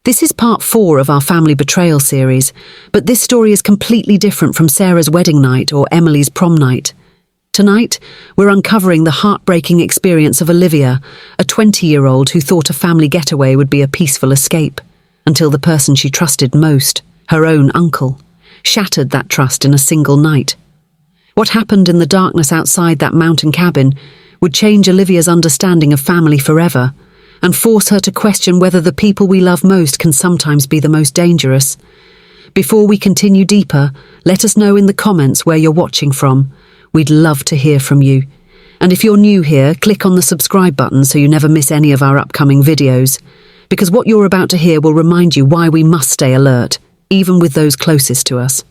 This is part 4 of our family betrayal series, but this story is completely different from Sarah's wedding night or Emily's prom night. Tonight, we're uncovering the heartbreaking experience of Olivia, a 20-year-old who thought a family getaway would be a peaceful escape, until the person she trusted most, her own uncle, shattered that trust in a single night. What happened in the darkness outside that mountain cabin would change Olivia's understanding of family forever, and force her to question whether the people we love most can sometimes be the most dangerous. Before we continue deeper, let us know in the comments where you're watching from. We'd love to hear from you. And if you're new here, click on the subscribe button so you never miss any of our upcoming videos, because what you're about to hear will remind you why we must stay alert, even with those closest to us.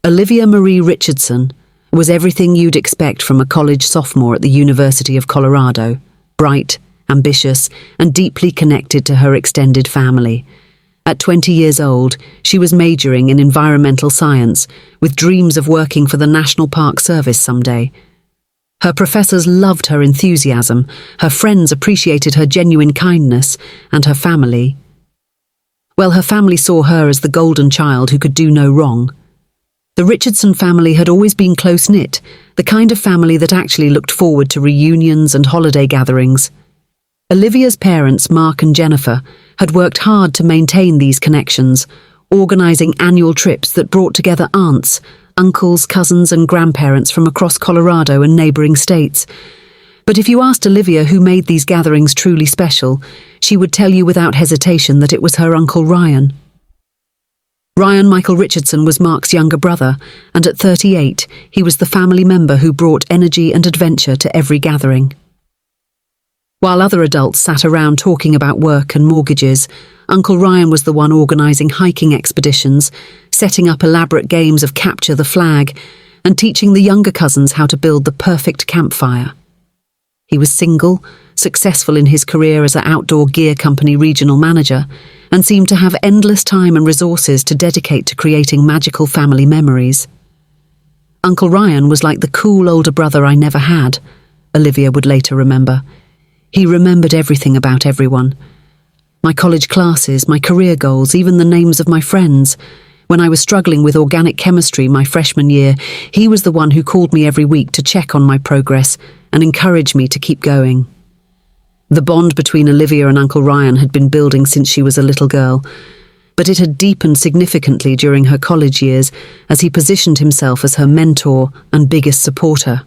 Olivia Marie Richardson was everything you'd expect from a college sophomore at the University of Colorado, bright, ambitious, and deeply connected to her extended family. At 20 years old, she was majoring in environmental science, with dreams of working for the National Park Service someday. Her professors loved her enthusiasm, her friends appreciated her genuine kindness, and her family saw her as the golden child who could do no wrong. The Richardson family had always been close-knit, the kind of family that actually looked forward to reunions and holiday gatherings. Olivia's parents, Mark and Jennifer, had worked hard to maintain these connections, organizing annual trips that brought together aunts, uncles, cousins, and grandparents from across Colorado and neighboring states. But if you asked Olivia who made these gatherings truly special, she would tell you without hesitation that it was her Uncle Ryan. Ryan Michael Richardson was Mark's younger brother, and at 38, he was the family member who brought energy and adventure to every gathering. While other adults sat around talking about work and mortgages, Uncle Ryan was the one organising hiking expeditions, setting up elaborate games of capture the flag, and teaching the younger cousins how to build the perfect campfire. He was single, successful in his career as an outdoor gear company regional manager, and seemed to have endless time and resources to dedicate to creating magical family memories. Uncle Ryan was like the cool older brother I never had, Olivia would later remember. He remembered everything about everyone. My college classes, my career goals, even the names of my friends. When I was struggling with organic chemistry my freshman year, he was the one who called me every week to check on my progress and encourage me to keep going. The bond between Olivia and Uncle Ryan had been building since she was a little girl, but it had deepened significantly during her college years as he positioned himself as her mentor and biggest supporter.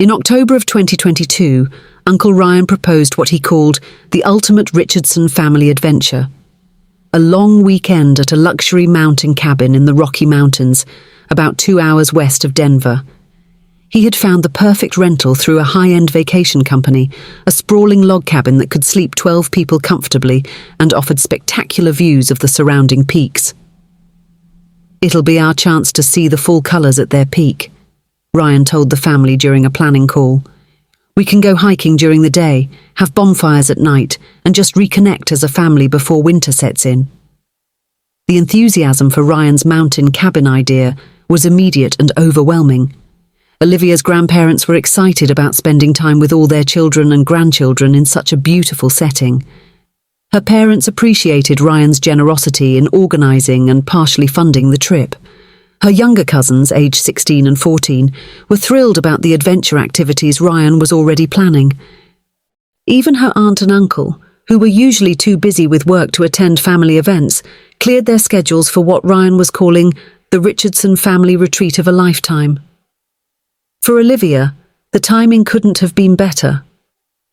In October of 2022, Uncle Ryan proposed what he called the ultimate Richardson family adventure, a long weekend at a luxury mountain cabin in the Rocky Mountains, about 2 hours west of Denver. He had found the perfect rental through a high-end vacation company, a sprawling log cabin that could sleep 12 people comfortably and offered spectacular views of the surrounding peaks. "It'll be our chance to see the full colours at their peak," Ryan told the family during a planning call. "We can go hiking during the day, have bonfires at night, and just reconnect as a family before winter sets in." The enthusiasm for Ryan's mountain cabin idea was immediate and overwhelming. Olivia's grandparents were excited about spending time with all their children and grandchildren in such a beautiful setting. Her parents appreciated Ryan's generosity in organising and partially funding the trip. Her younger cousins, aged 16 and 14, were thrilled about the adventure activities Ryan was already planning. Even her aunt and uncle, who were usually too busy with work to attend family events, cleared their schedules for what Ryan was calling the Richardson family retreat of a lifetime. For Olivia, the timing couldn't have been better.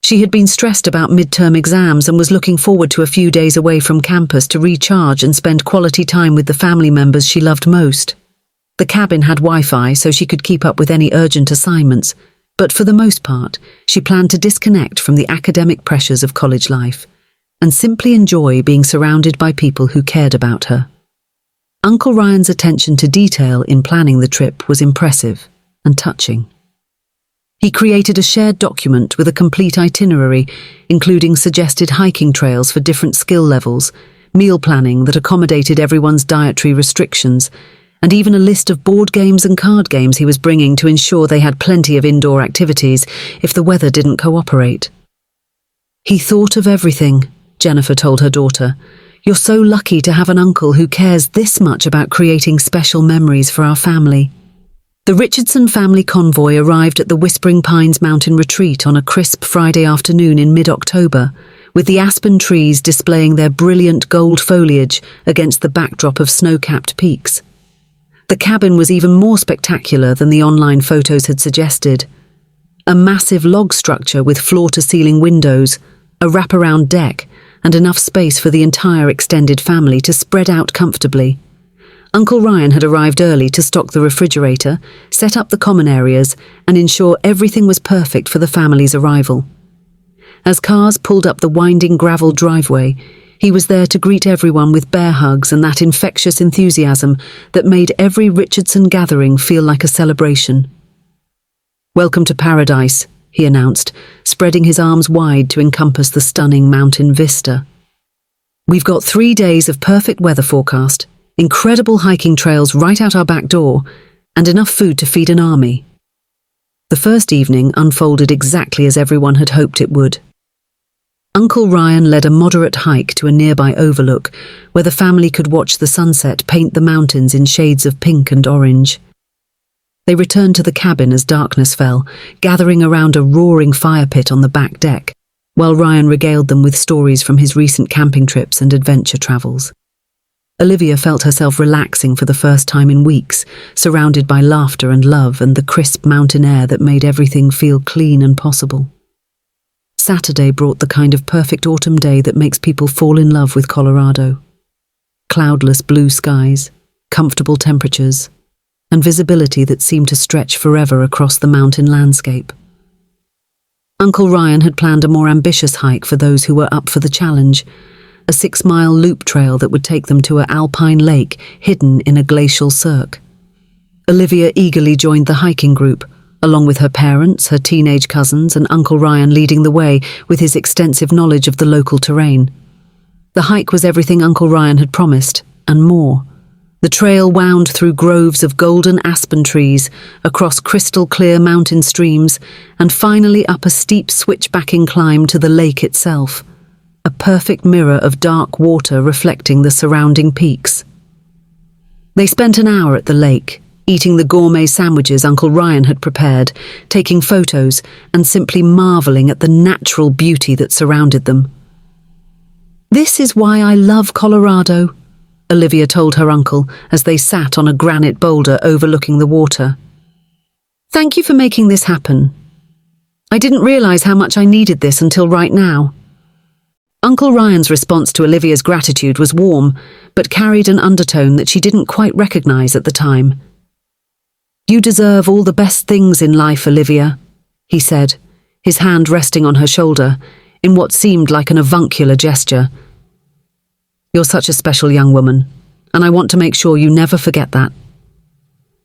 She had been stressed about midterm exams and was looking forward to a few days away from campus to recharge and spend quality time with the family members she loved most. The cabin had Wi-Fi, so she could keep up with any urgent assignments, but for the most part, she planned to disconnect from the academic pressures of college life and simply enjoy being surrounded by people who cared about her. Uncle Ryan's attention to detail in planning the trip was impressive and touching. He created a shared document with a complete itinerary, including suggested hiking trails for different skill levels, meal planning that accommodated everyone's dietary restrictions, and even a list of board games and card games he was bringing to ensure they had plenty of indoor activities if the weather didn't cooperate. He thought of everything, Jennifer told her daughter. "You're so lucky to have an uncle who cares this much about creating special memories for our family." The Richardson family convoy arrived at the Whispering Pines Mountain Retreat on a crisp Friday afternoon in mid-October, with the aspen trees displaying their brilliant gold foliage against the backdrop of snow-capped peaks. The cabin was even more spectacular than the online photos had suggested. A massive log structure with floor-to-ceiling windows, a wraparound deck, and enough space for the entire extended family to spread out comfortably. Uncle Ryan had arrived early to stock the refrigerator, set up the common areas, and ensure everything was perfect for the family's arrival. As cars pulled up the winding gravel driveway, he was there to greet everyone with bear hugs and that infectious enthusiasm that made every Richardson gathering feel like a celebration. "Welcome to paradise," he announced, spreading his arms wide to encompass the stunning mountain vista. "We've got 3 days of perfect weather forecast, incredible hiking trails right out our back door, and enough food to feed an army." The first evening unfolded exactly as everyone had hoped it would. Uncle Ryan led a moderate hike to a nearby overlook where the family could watch the sunset paint the mountains in shades of pink and orange. They returned to the cabin as darkness fell, gathering around a roaring fire pit on the back deck, while Ryan regaled them with stories from his recent camping trips and adventure travels. Olivia felt herself relaxing for the first time in weeks, surrounded by laughter and love and the crisp mountain air that made everything feel clean and possible. Saturday brought the kind of perfect autumn day that makes people fall in love with Colorado. Cloudless blue skies, comfortable temperatures, and visibility that seemed to stretch forever across the mountain landscape. Uncle Ryan had planned a more ambitious hike for those who were up for the challenge, a 6-mile loop trail that would take them to an alpine lake hidden in a glacial cirque. Olivia eagerly joined the hiking group, along with her parents, her teenage cousins, and Uncle Ryan leading the way with his extensive knowledge of the local terrain. The hike was everything Uncle Ryan had promised, and more. The trail wound through groves of golden aspen trees, across crystal-clear mountain streams, and finally up a steep switchbacking climb to the lake itself, a perfect mirror of dark water reflecting the surrounding peaks. They spent an hour at the lake, eating the gourmet sandwiches Uncle Ryan had prepared, taking photos, and simply marveling at the natural beauty that surrounded them. "This is why I love Colorado," Olivia told her uncle as they sat on a granite boulder overlooking the water. "Thank you for making this happen. I didn't realize how much I needed this until right now." Uncle Ryan's response to Olivia's gratitude was warm, but carried an undertone that she didn't quite recognize at the time. "You deserve all the best things in life, Olivia," he said, his hand resting on her shoulder, in what seemed like an avuncular gesture. "You're such a special young woman, and I want to make sure you never forget that.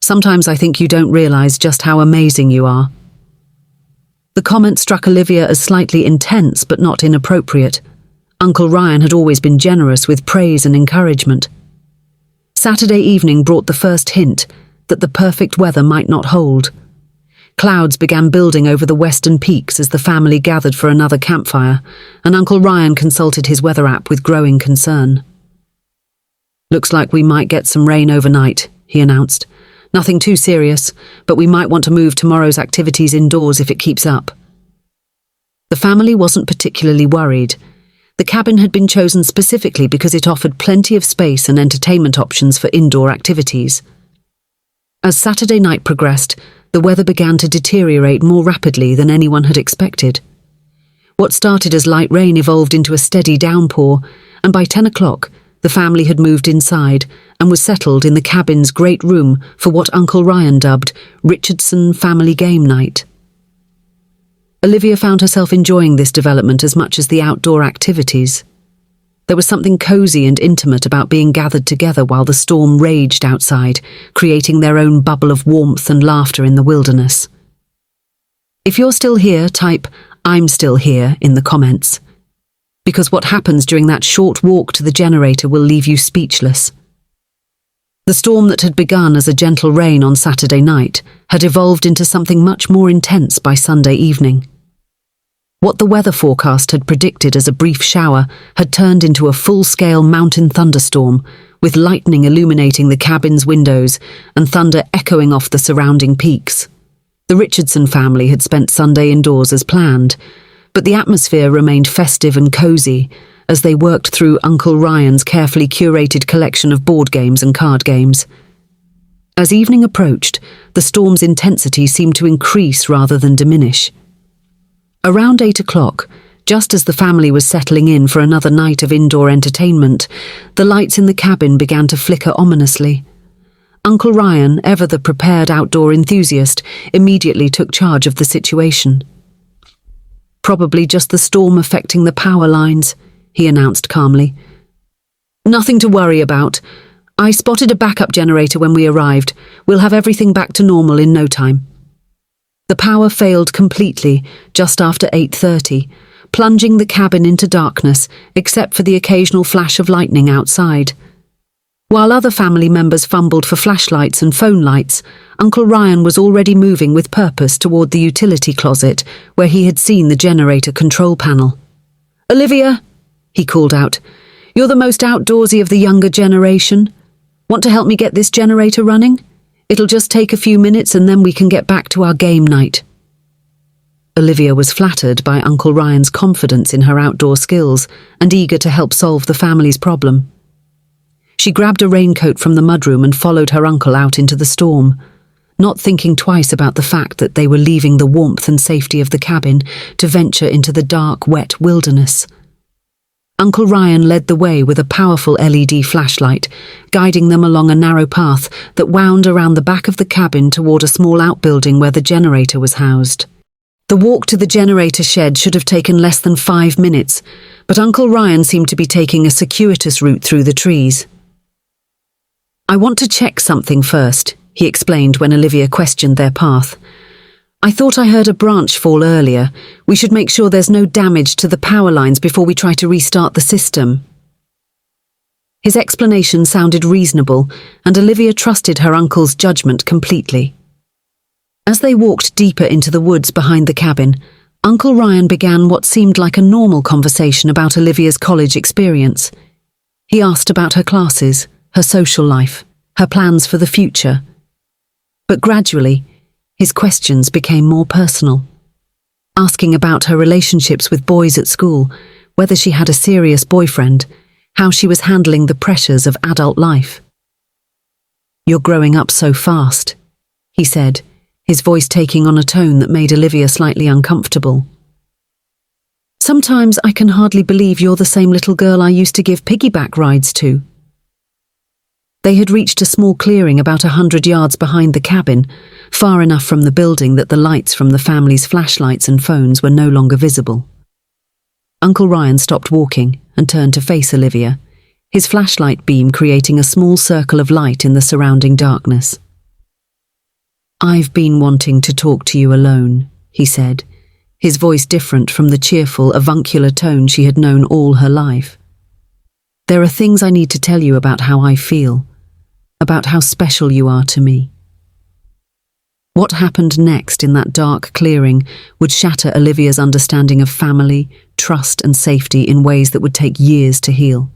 Sometimes I think you don't realize just how amazing you are." The comment struck Olivia as slightly intense but not inappropriate. Uncle Ryan had always been generous with praise and encouragement. Saturday evening brought the first hint that the perfect weather might not hold. Clouds began building over the western peaks as the family gathered for another campfire, and Uncle Ryan consulted his weather app with growing concern. "Looks like we might get some rain overnight," he announced. "Nothing too serious, but we might want to move tomorrow's activities indoors if it keeps up." The family wasn't particularly worried. The cabin had been chosen specifically because it offered plenty of space and entertainment options for indoor activities. As Saturday night progressed, the weather began to deteriorate more rapidly than anyone had expected. What started as light rain evolved into a steady downpour, and by 10 o'clock, the family had moved inside and was settled in the cabin's great room for what Uncle Ryan dubbed Richardson Family Game Night. Olivia found herself enjoying this development as much as the outdoor activities. There was something cozy and intimate about being gathered together while the storm raged outside, creating their own bubble of warmth and laughter in the wilderness. If you're still here, type "I'm still here" in the comments, because what happens during that short walk to the generator will leave you speechless. The storm that had begun as a gentle rain on Saturday night had evolved into something much more intense by Sunday evening. What the weather forecast had predicted as a brief shower had turned into a full-scale mountain thunderstorm, with lightning illuminating the cabin's windows and thunder echoing off the surrounding peaks. The Richardson family had spent Sunday indoors as planned, but the atmosphere remained festive and cozy as they worked through Uncle Ryan's carefully curated collection of board games and card games. As evening approached, the storm's intensity seemed to increase rather than diminish. Around 8 o'clock, just as the family was settling in for another night of indoor entertainment, the lights in the cabin began to flicker ominously. Uncle Ryan, ever the prepared outdoor enthusiast, immediately took charge of the situation. "Probably just the storm affecting the power lines," he announced calmly. "Nothing to worry about. I spotted a backup generator when we arrived. We'll have everything back to normal in no time." The power failed completely just after 8:30, plunging the cabin into darkness except for the occasional flash of lightning outside. While other family members fumbled for flashlights and phone lights, Uncle Ryan was already moving with purpose toward the utility closet where he had seen the generator control panel. "Olivia," he called out, "you're the most outdoorsy of the younger generation. Want to help me get this generator running? It'll just take a few minutes and then we can get back to our game night." Olivia was flattered by Uncle Ryan's confidence in her outdoor skills and eager to help solve the family's problem. She grabbed a raincoat from the mudroom and followed her uncle out into the storm, not thinking twice about the fact that they were leaving the warmth and safety of the cabin to venture into the dark, wet wilderness. Uncle Ryan led the way with a powerful LED flashlight, guiding them along a narrow path that wound around the back of the cabin toward a small outbuilding where the generator was housed. The walk to the generator shed should have taken less than 5 minutes, but Uncle Ryan seemed to be taking a circuitous route through the trees. "I want to check something first," he explained when Olivia questioned their path. "I thought I heard a branch fall earlier. We should make sure there's no damage to the power lines before we try to restart the system." His explanation sounded reasonable, and Olivia trusted her uncle's judgment completely. As they walked deeper into the woods behind the cabin, Uncle Ryan began what seemed like a normal conversation about Olivia's college experience. He asked about her classes, her social life, her plans for the future. But gradually, his questions became more personal, asking about her relationships with boys at school, whether she had a serious boyfriend, how she was handling the pressures of adult life. "You're growing up so fast," he said, his voice taking on a tone that made Olivia slightly uncomfortable. "Sometimes I can hardly believe you're the same little girl I used to give piggyback rides to." They had reached a small clearing about 100 yards behind the cabin, far enough from the building that the lights from the family's flashlights and phones were no longer visible. Uncle Ryan stopped walking and turned to face Olivia, his flashlight beam creating a small circle of light in the surrounding darkness. "I've been wanting to talk to you alone," he said, his voice different from the cheerful, avuncular tone she had known all her life. "There are things I need to tell you about how I feel, about how special you are to me." What happened next in that dark clearing would shatter Olivia's understanding of family, trust and safety in ways that would take years to heal.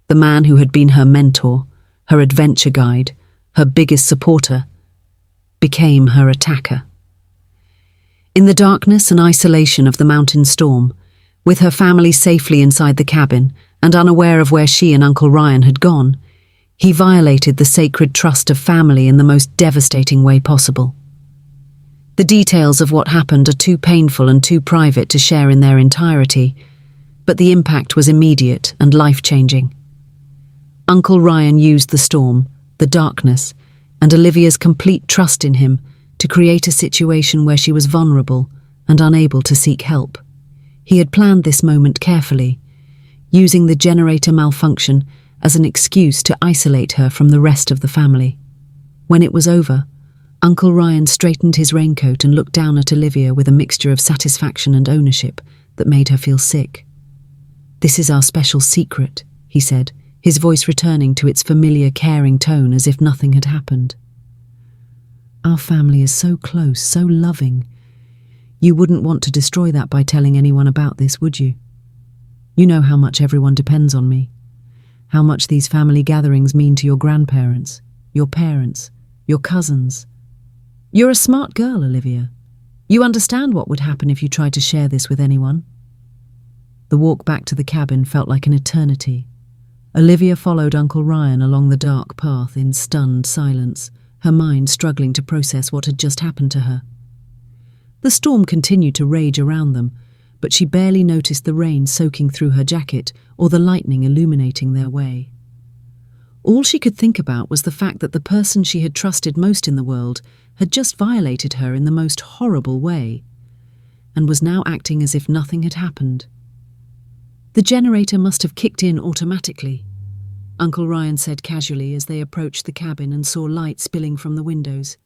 The man who had been her mentor, her adventure guide, her biggest supporter, became her attacker. In the darkness and isolation of the mountain storm, with her family safely inside the cabin and unaware of where she and Uncle Ryan had gone, he violated the sacred trust of family in the most devastating way possible. The details of what happened are too painful and too private to share in their entirety, but the impact was immediate and life-changing. Uncle Ryan used the storm, the darkness, and Olivia's complete trust in him to create a situation where she was vulnerable and unable to seek help. He had planned this moment carefully, using the generator malfunction as an excuse to isolate her from the rest of the family. When it was over, Uncle Ryan straightened his raincoat and looked down at Olivia with a mixture of satisfaction and ownership that made her feel sick. "This is our special secret," he said, his voice returning to its familiar, caring tone as if nothing had happened. "Our family is so close, so loving. You wouldn't want to destroy that by telling anyone about this, would you? You know how much everyone depends on me. How much these family gatherings mean to your grandparents, your parents, your cousins. You're a smart girl, Olivia. You understand what would happen if you tried to share this with anyone. The walk back to the cabin felt like an eternity. Olivia followed Uncle Ryan along the dark path in stunned silence, her mind struggling to process what had just happened to her. The storm continued to rage around them, but she barely noticed the rain soaking through her jacket or the lightning illuminating their way. All she could think about was the fact that the person she had trusted most in the world had just violated her in the most horrible way, and was now acting as if nothing had happened. The generator must have kicked in automatically, Uncle Ryan said casually as they approached the cabin and saw light spilling from the windows.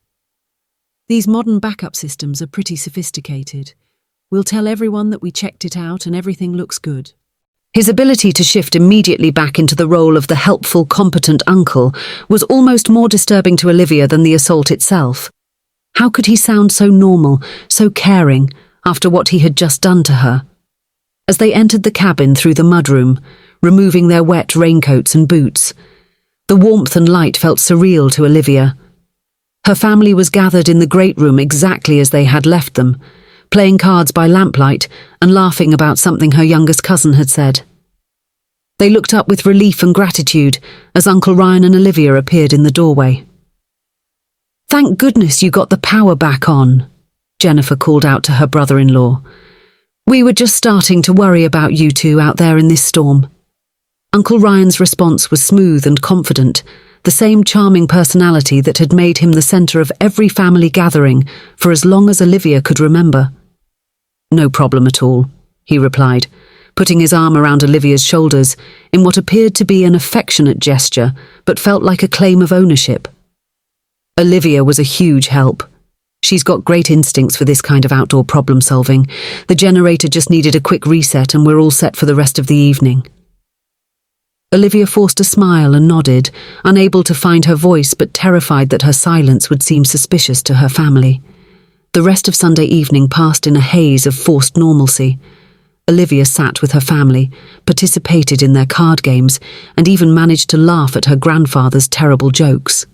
These modern backup systems are pretty sophisticated. We'll tell everyone that we checked it out and everything looks good. His ability to shift immediately back into the role of the helpful, competent uncle was almost more disturbing to Olivia than the assault itself. How could he sound so normal, so caring, after what he had just done to her? As they entered the cabin through the mudroom, removing their wet raincoats and boots, the warmth and light felt surreal to Olivia. Her family was gathered in the great room exactly as they had left them, playing cards by lamplight and laughing about something her youngest cousin had said. They looked up with relief and gratitude as Uncle Ryan and Olivia appeared in the doorway. "Thank goodness you got the power back on," Jennifer called out to her brother-in-law. "We were just starting to worry about you two out there in this storm." Uncle Ryan's response was smooth and confident, the same charming personality that had made him the centre of every family gathering for as long as Olivia could remember. "No problem at all," he replied, putting his arm around Olivia's shoulders in what appeared to be an affectionate gesture but felt like a claim of ownership. Olivia was a huge help. She's got great instincts for this kind of outdoor problem-solving. The generator just needed a quick reset and we're all set for the rest of the evening. Olivia forced a smile and nodded, unable to find her voice but terrified that her silence would seem suspicious to her family. The rest of Sunday evening passed in a haze of forced normalcy. Olivia sat with her family, participated in their card games, and even managed to laugh at her grandfather's terrible jokes.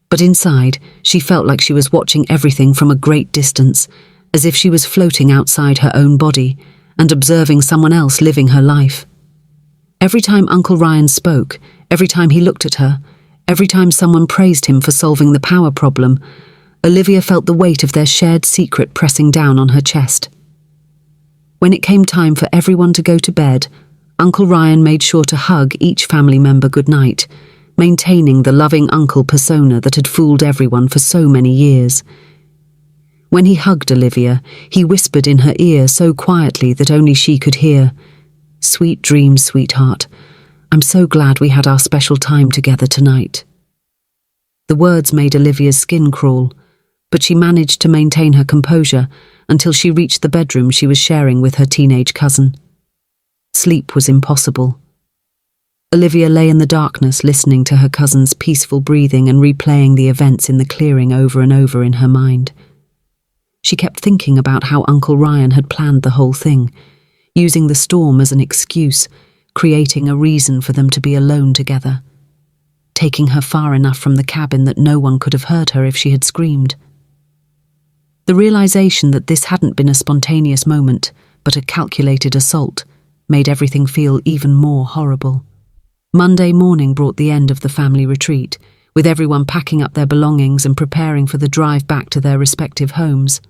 But inside, she felt like she was watching everything from a great distance, as if she was floating outside her own body and observing someone else living her life. Every time Uncle Ryan spoke, every time he looked at her, every time someone praised him for solving the power problem, Olivia felt the weight of their shared secret pressing down on her chest. When it came time for everyone to go to bed, Uncle Ryan made sure to hug each family member goodnight, maintaining the loving uncle persona that had fooled everyone for so many years. When he hugged Olivia, he whispered in her ear so quietly that only she could hear, "Sweet dreams, sweetheart. I'm so glad we had our special time together tonight." The words made Olivia's skin crawl, but she managed to maintain her composure until she reached the bedroom she was sharing with her teenage cousin. Sleep was impossible. Olivia lay in the darkness listening to her cousin's peaceful breathing and replaying the events in the clearing over and over in her mind. She kept thinking about how Uncle Ryan had planned the whole thing, using the storm as an excuse, creating a reason for them to be alone together, taking her far enough from the cabin that no one could have heard her if she had screamed. The realization that this hadn't been a spontaneous moment, but a calculated assault, made everything feel even more horrible. Monday morning brought the end of the family retreat, with everyone packing up their belongings and preparing for the drive back to their respective homes.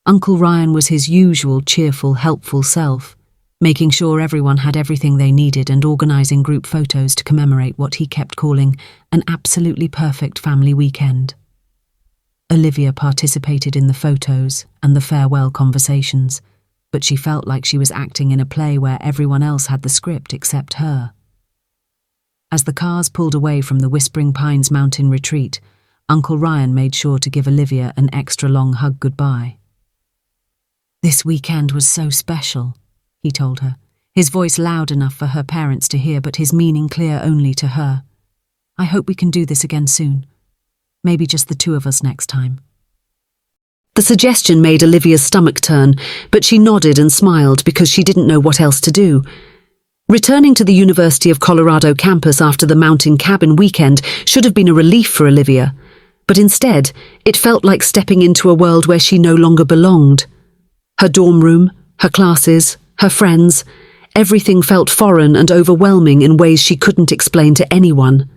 Uncle Ryan was his usual cheerful, helpful self, making sure everyone had everything they needed and organising group photos to commemorate what he kept calling an absolutely perfect family weekend. Olivia participated in the photos and the farewell conversations, but she felt like she was acting in a play where everyone else had the script except her. As the cars pulled away from the Whispering Pines mountain retreat, Uncle Ryan made sure to give Olivia an extra long hug goodbye. "This weekend was so special," he told her, his voice loud enough for her parents to hear but his meaning clear only to her. "I hope we can do this again soon. Maybe just the two of us next time." The suggestion made Olivia's stomach turn, but she nodded and smiled because she didn't know what else to do. Returning to the University of Colorado campus after the mountain cabin weekend should have been a relief for Olivia, but instead, it felt like stepping into a world where she no longer belonged. Her dorm room, her classes, her friends, everything felt foreign and overwhelming in ways she couldn't explain to anyone.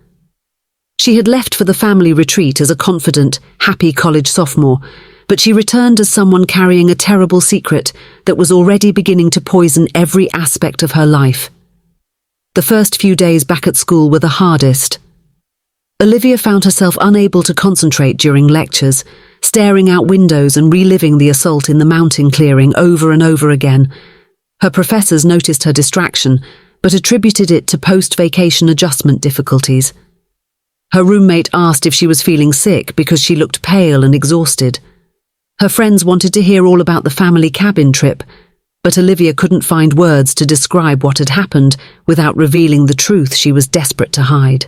She had left for the family retreat as a confident, happy college sophomore, but she returned as someone carrying a terrible secret that was already beginning to poison every aspect of her life. The first few days back at school were the hardest. Olivia found herself unable to concentrate during lectures, staring out windows and reliving the assault in the mountain clearing over and over again. Her professors noticed her distraction, but attributed it to post-vacation adjustment difficulties. Her roommate asked if she was feeling sick because she looked pale and exhausted. Her friends wanted to hear all about the family cabin trip, but Olivia couldn't find words to describe what had happened without revealing the truth she was desperate to hide.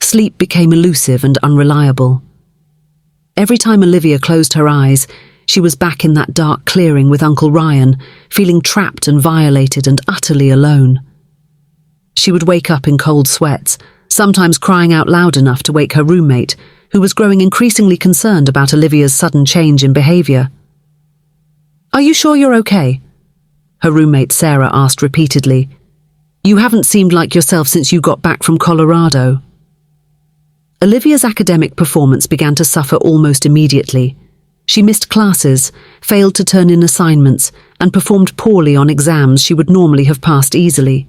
Sleep became elusive and unreliable. Every time Olivia closed her eyes, she was back in that dark clearing with Uncle Ryan, feeling trapped and violated and utterly alone. She would wake up in cold sweats, sometimes crying out loud enough to wake her roommate, who was growing increasingly concerned about Olivia's sudden change in behavior. "Are you sure you're okay?" her roommate Sarah asked repeatedly. "You haven't seemed like yourself since you got back from Colorado." Olivia's academic performance began to suffer almost immediately. She missed classes, failed to turn in assignments, and performed poorly on exams she would normally have passed easily.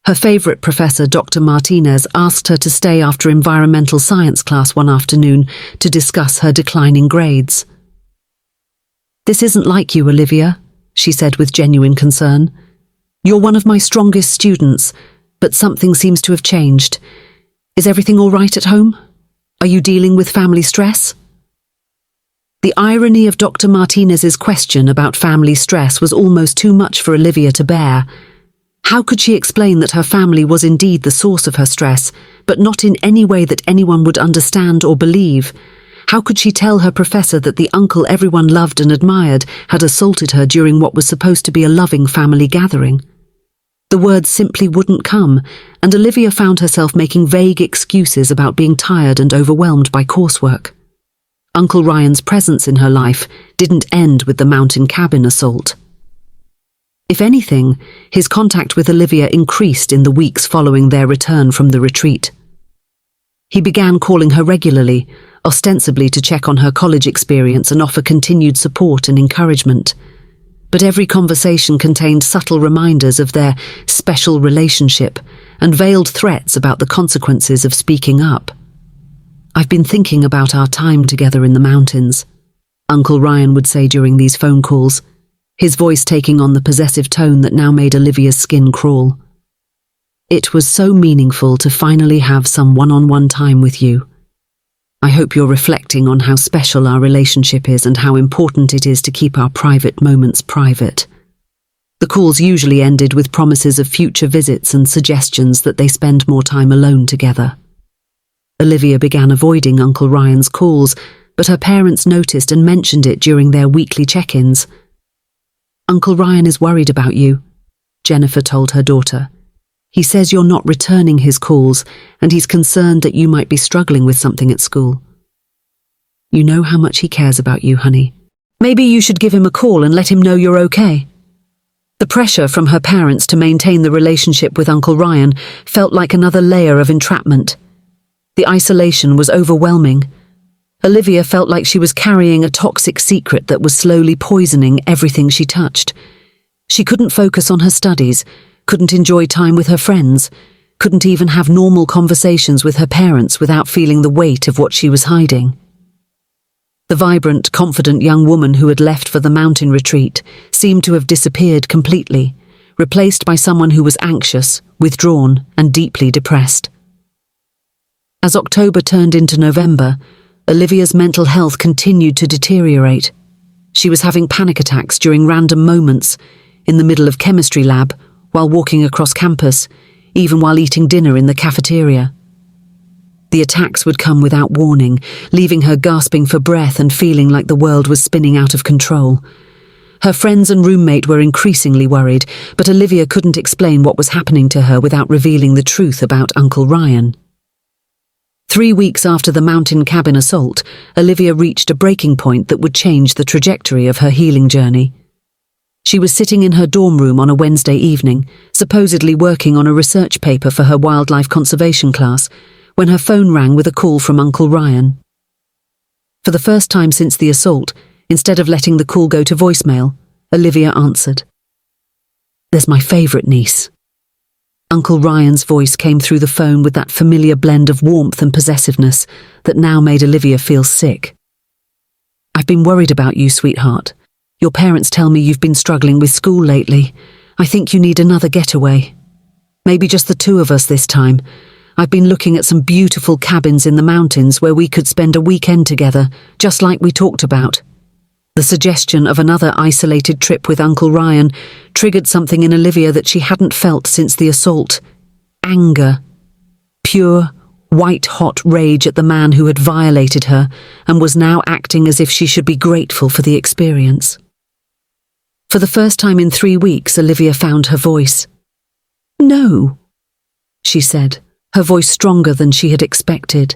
Her favorite professor, Dr. Martinez, asked her to stay after environmental science class one afternoon to discuss her declining grades. "This isn't like you, Olivia," she said with genuine concern. "You're one of my strongest students, but something seems to have changed. Is everything all right at home? Are you dealing with family stress?" The irony of Dr. Martinez's question about family stress was almost too much for Olivia to bear. How could she explain that her family was indeed the source of her stress, but not in any way that anyone would understand or believe? How could she tell her professor that the uncle everyone loved and admired had assaulted her during what was supposed to be a loving family gathering? The words simply wouldn't come, and Olivia found herself making vague excuses about being tired and overwhelmed by coursework. Uncle Ryan's presence in her life didn't end with the mountain cabin assault. If anything, his contact with Olivia increased in the weeks following their return from the retreat. He began calling her regularly, ostensibly to check on her college experience and offer continued support and encouragement. But every conversation contained subtle reminders of their special relationship and veiled threats about the consequences of speaking up. "I've been thinking about our time together in the mountains," Uncle Ryan would say during these phone calls, his voice taking on the possessive tone that now made Olivia's skin crawl. "It was so meaningful to finally have some one-on-one time with you. I hope you're reflecting on how special our relationship is and how important it is to keep our private moments private." The calls usually ended with promises of future visits and suggestions that they spend more time alone together. Olivia began avoiding Uncle Ryan's calls, but her parents noticed and mentioned it during their weekly check-ins. "Uncle Ryan is worried about you," Jennifer told her daughter. "He says you're not returning his calls, and he's concerned that you might be struggling with something at school. You know how much he cares about you, honey. Maybe you should give him a call and let him know you're okay." The pressure from her parents to maintain the relationship with Uncle Ryan felt like another layer of entrapment. The isolation was overwhelming. Olivia felt like she was carrying a toxic secret that was slowly poisoning everything she touched. She couldn't focus on her studies, couldn't enjoy time with her friends, couldn't even have normal conversations with her parents without feeling the weight of what she was hiding. The vibrant, confident young woman who had left for the mountain retreat seemed to have disappeared completely, replaced by someone who was anxious, withdrawn, and deeply depressed. As October turned into November, Olivia's mental health continued to deteriorate. She was having panic attacks during random moments, in the middle of chemistry lab, while walking across campus, even while eating dinner in the cafeteria. The attacks would come without warning, leaving her gasping for breath and feeling like the world was spinning out of control. Her friends and roommate were increasingly worried, but Olivia couldn't explain what was happening to her without revealing the truth about Uncle Ryan. 3 weeks after the mountain cabin assault, Olivia reached a breaking point that would change the trajectory of her healing journey. She was sitting in her dorm room on a Wednesday evening, supposedly working on a research paper for her wildlife conservation class, when her phone rang with a call from Uncle Ryan. For the first time since the assault, instead of letting the call go to voicemail, Olivia answered. "There's my favourite niece." Uncle Ryan's voice came through the phone with that familiar blend of warmth and possessiveness that now made Olivia feel sick. "I've been worried about you, sweetheart. Your parents tell me you've been struggling with school lately. I think you need another getaway. Maybe just the two of us this time. I've been looking at some beautiful cabins in the mountains where we could spend a weekend together, just like we talked about." The suggestion of another isolated trip with Uncle Ryan triggered something in Olivia that she hadn't felt since the assault. Anger. Pure, white-hot rage at the man who had violated her and was now acting as if she should be grateful for the experience. For the first time in 3 weeks, Olivia found her voice. "No," she said, her voice stronger than she had expected.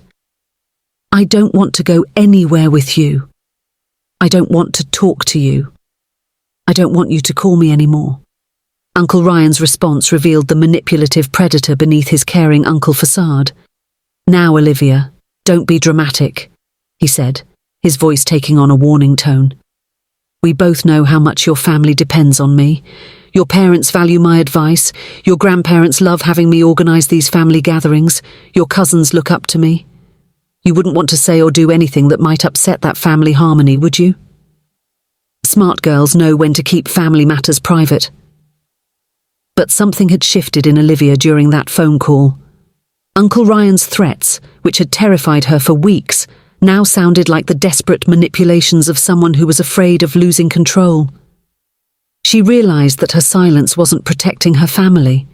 "I don't want to go anywhere with you. I don't want to talk to you. I don't want you to call me anymore." Uncle Ryan's response revealed the manipulative predator beneath his caring uncle facade. "Now, Olivia, don't be dramatic," he said, his voice taking on a warning tone. "We both know how much your family depends on me. Your parents value my advice. Your grandparents love having me organize these family gatherings. Your cousins look up to me. You wouldn't want to say or do anything that might upset that family harmony, would you? Smart girls know when to keep family matters private." But something had shifted in Olivia during that phone call. Uncle Ryan's threats, which had terrified her for weeks, now sounded like the desperate manipulations of someone who was afraid of losing control. She realized that her silence wasn't protecting her family.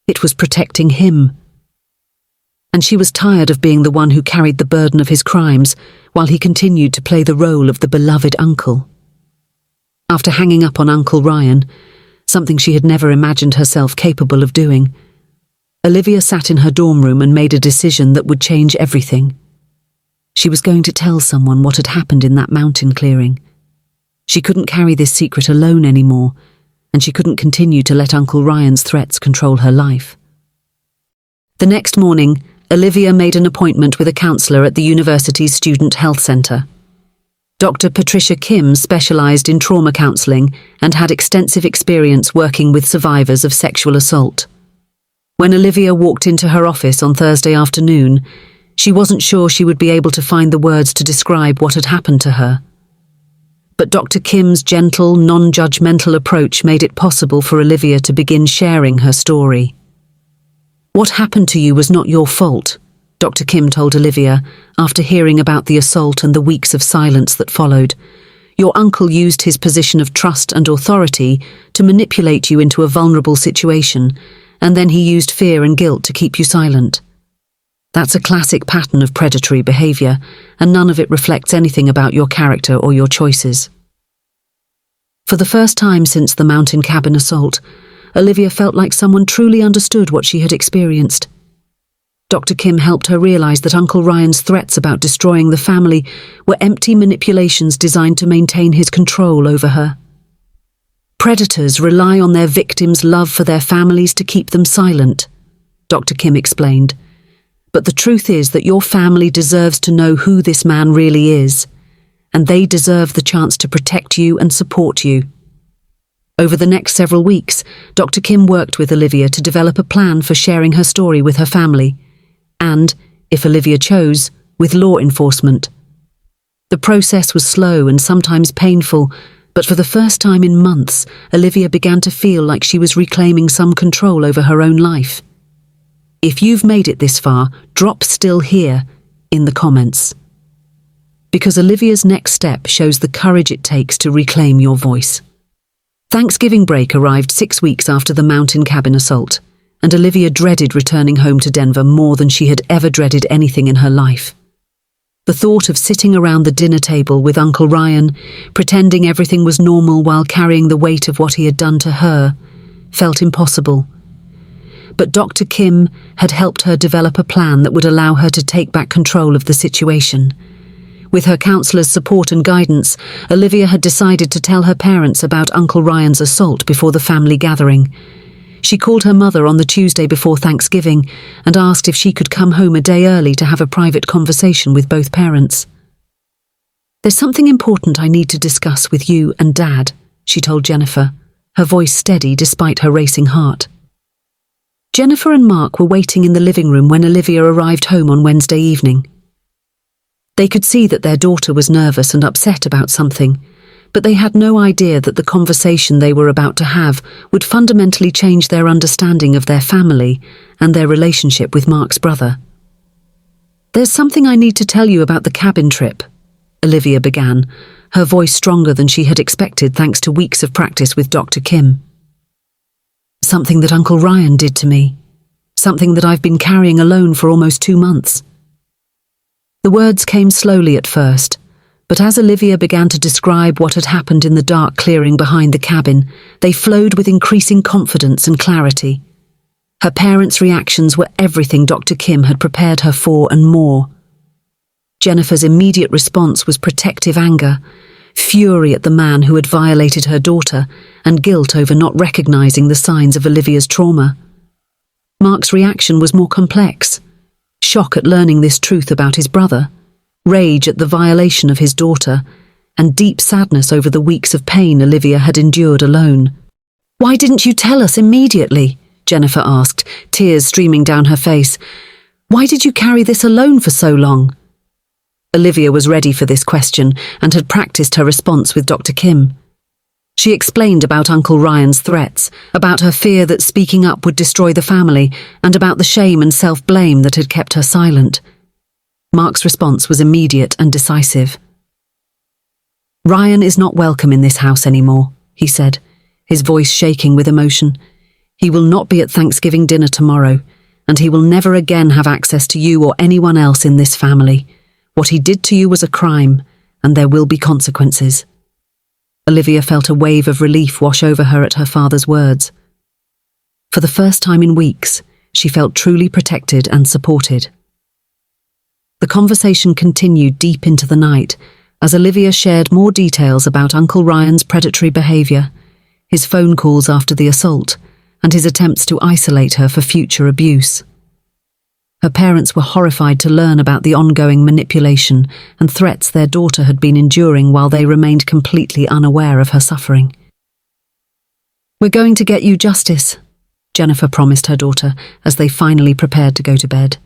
It was protecting him. And she was tired of being the one who carried the burden of his crimes while he continued to play the role of the beloved uncle. After hanging up on Uncle Ryan, something she had never imagined herself capable of doing, Olivia sat in her dorm room and made a decision that would change everything. She was going to tell someone what had happened in that mountain clearing. She couldn't carry this secret alone anymore, and she couldn't continue to let Uncle Ryan's threats control her life. The next morning, Olivia made an appointment with a counsellor at the university's Student Health Centre. Dr. Patricia Kim specialised in trauma counselling and had extensive experience working with survivors of sexual assault. When Olivia walked into her office on Thursday afternoon, she wasn't sure she would be able to find the words to describe what had happened to her. But Dr. Kim's gentle, non-judgmental approach made it possible for Olivia to begin sharing her story. "What happened to you was not your fault," Dr. Kim told Olivia after hearing about the assault and the weeks of silence that followed. "Your uncle used his position of trust and authority to manipulate you into a vulnerable situation, and then he used fear and guilt to keep you silent. That's a classic pattern of predatory behaviour, and none of it reflects anything about your character or your choices." For the first time since the mountain cabin assault, Olivia felt like someone truly understood what she had experienced. Dr. Kim helped her realise that Uncle Ryan's threats about destroying the family were empty manipulations designed to maintain his control over her. Predators rely on their victims' love for their families to keep them silent, Dr. Kim explained. But the truth is that your family deserves to know who this man really is, and they deserve the chance to protect you and support you. Over the next several weeks, Dr. Kim worked with Olivia to develop a plan for sharing her story with her family, and, if Olivia chose, with law enforcement. The process was slow and sometimes painful, but for the first time in months, Olivia began to feel like she was reclaiming some control over her own life. If you've made it this far, drop "still here" in the comments. Because Olivia's next step shows the courage it takes to reclaim your voice. Thanksgiving break arrived 6 weeks after the mountain cabin assault, and Olivia dreaded returning home to Denver more than she had ever dreaded anything in her life. The thought of sitting around the dinner table with Uncle Ryan, pretending everything was normal while carrying the weight of what he had done to her, felt impossible. But Dr. Kim had helped her develop a plan that would allow her to take back control of the situation. With her counselor's support and guidance, Olivia had decided to tell her parents about Uncle Ryan's assault before the family gathering. She called her mother on the Tuesday before Thanksgiving and asked if she could come home a day early to have a private conversation with both parents. "There's something important I need to discuss with you and Dad," she told Jennifer, her voice steady despite her racing heart. Jennifer and Mark were waiting in the living room when Olivia arrived home on Wednesday evening. They could see that their daughter was nervous and upset about something, but they had no idea that the conversation they were about to have would fundamentally change their understanding of their family and their relationship with Mark's brother. "There's something I need to tell you about the cabin trip," Olivia began, her voice stronger than she had expected thanks to weeks of practice with Dr. Kim. "Something that Uncle Ryan did to me. Something that I've been carrying alone for almost 2 months." The words came slowly at first, but as Olivia began to describe what had happened in the dark clearing behind the cabin, they flowed with increasing confidence and clarity. Her parents' reactions were everything Dr. Kim had prepared her for and more. Jennifer's immediate response was protective anger, fury at the man who had violated her daughter, and guilt over not recognizing the signs of Olivia's trauma. Mark's reaction was more complex: shock at learning this truth about his brother, rage at the violation of his daughter, and deep sadness over the weeks of pain Olivia had endured alone. "Why didn't you tell us immediately?" Jennifer asked, tears streaming down her face. "Why did you carry this alone for so long?" Olivia was ready for this question and had practiced her response with Dr. Kim. She explained about Uncle Ryan's threats, about her fear that speaking up would destroy the family, and about the shame and self-blame that had kept her silent. Mark's response was immediate and decisive. "Ryan is not welcome in this house anymore," he said, his voice shaking with emotion. "He will not be at Thanksgiving dinner tomorrow, and he will never again have access to you or anyone else in this family. What he did to you was a crime, and there will be consequences." Olivia felt a wave of relief wash over her at her father's words. For the first time in weeks, she felt truly protected and supported. The conversation continued deep into the night as Olivia shared more details about Uncle Ryan's predatory behavior, his phone calls after the assault, and his attempts to isolate her for future abuse. Her parents were horrified to learn about the ongoing manipulation and threats their daughter had been enduring while they remained completely unaware of her suffering. "We're going to get you justice," Jennifer promised her daughter as they finally prepared to go to bed.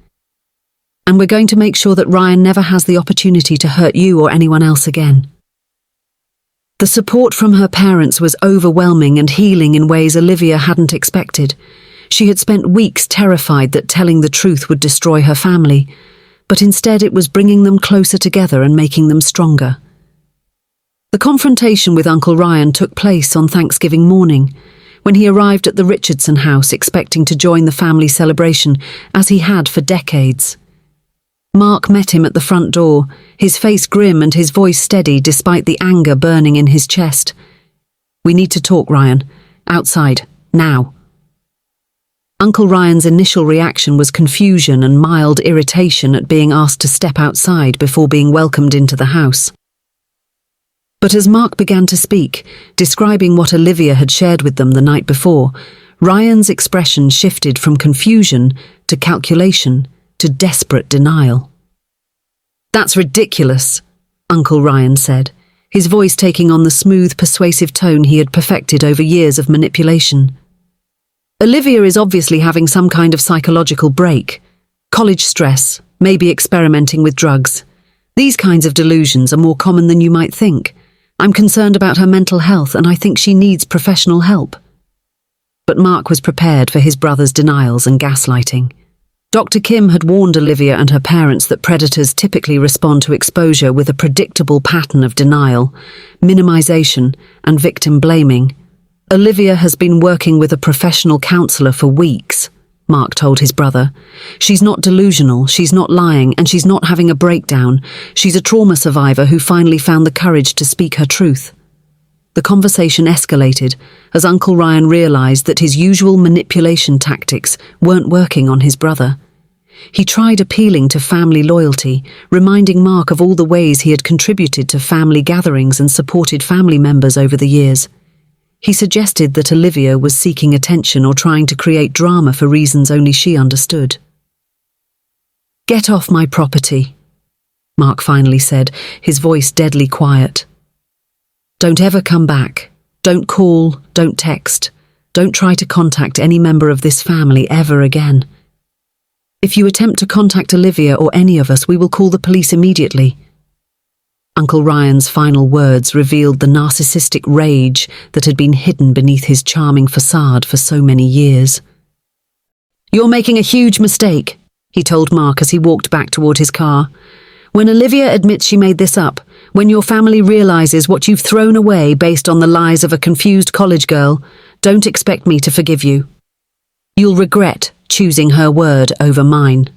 "And we're going to make sure that Ryan never has the opportunity to hurt you or anyone else again." The support from her parents was overwhelming and healing in ways Olivia hadn't expected. She had spent weeks terrified that telling the truth would destroy her family, but instead it was bringing them closer together and making them stronger. The confrontation with Uncle Ryan took place on Thanksgiving morning, when he arrived at the Richardson house expecting to join the family celebration, as he had for decades. Mark met him at the front door, his face grim and his voice steady despite the anger burning in his chest. "We need to talk, Ryan. Outside. Now." Uncle Ryan's initial reaction was confusion and mild irritation at being asked to step outside before being welcomed into the house. But as Mark began to speak, describing what Olivia had shared with them the night before, Ryan's expression shifted from confusion to calculation to desperate denial. "That's ridiculous," Uncle Ryan said, his voice taking on the smooth, persuasive tone he had perfected over years of manipulation. "Olivia is obviously having some kind of psychological break. College stress, maybe experimenting with drugs. These kinds of delusions are more common than you might think. I'm concerned about her mental health and I think she needs professional help." But Mark was prepared for his brother's denials and gaslighting. Dr. Kim had warned Olivia and her parents that predators typically respond to exposure with a predictable pattern of denial, minimization, and victim blaming. "Olivia has been working with a professional counselor for weeks," Mark told his brother. She's not delusional, she's not lying, and she's not having a breakdown. She's a trauma survivor who finally found the courage to speak her truth. The conversation escalated as Uncle Ryan realized that his usual manipulation tactics weren't working on his brother. He tried appealing to family loyalty, reminding Mark of all the ways he had contributed to family gatherings and supported family members over the years. He suggested that Olivia was seeking attention or trying to create drama for reasons only she understood. "Get off my property," Mark finally said, his voice deadly quiet. "Don't ever come back. Don't call, don't text. Don't try to contact any member of this family ever again. If you attempt to contact Olivia or any of us, we will call the police immediately." Uncle Ryan's final words revealed the narcissistic rage that had been hidden beneath his charming facade for so many years. "You're making a huge mistake," he told Mark as he walked back toward his car. "When Olivia admits she made this up, when your family realizes what you've thrown away based on the lies of a confused college girl, don't expect me to forgive you. You'll regret choosing her word over mine."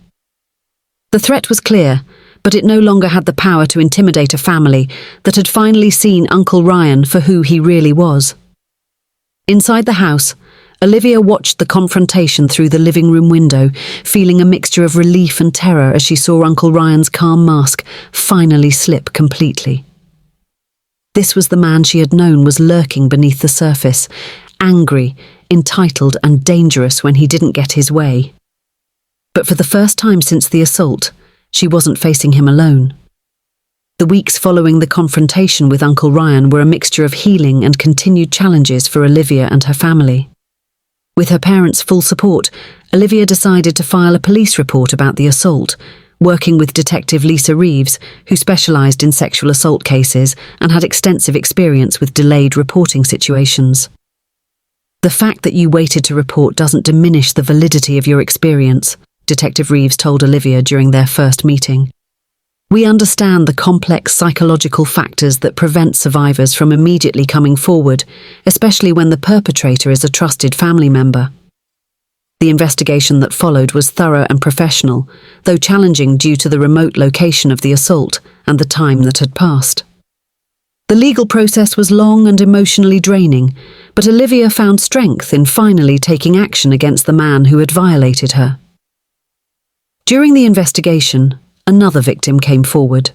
The threat was clear, but it no longer had the power to intimidate a family that had finally seen Uncle Ryan for who he really was. Inside the house, Olivia watched the confrontation through the living room window, feeling a mixture of relief and terror as she saw Uncle Ryan's calm mask finally slip completely. This was the man she had known was lurking beneath the surface, angry, entitled and dangerous when he didn't get his way. But for the first time since the assault, she wasn't facing him alone. The weeks following the confrontation with Uncle Ryan were a mixture of healing and continued challenges for Olivia and her family. With her parents' full support, Olivia decided to file a police report about the assault, working with Detective Lisa Reeves, who specialized in sexual assault cases and had extensive experience with delayed reporting situations. "The fact that you waited to report doesn't diminish the validity of your experience," Detective Reeves told Olivia during their first meeting. "We understand the complex psychological factors that prevent survivors from immediately coming forward, especially when the perpetrator is a trusted family member." The investigation that followed was thorough and professional, though challenging due to the remote location of the assault and the time that had passed. The legal process was long and emotionally draining, but Olivia found strength in finally taking action against the man who had violated her. During the investigation, another victim came forward.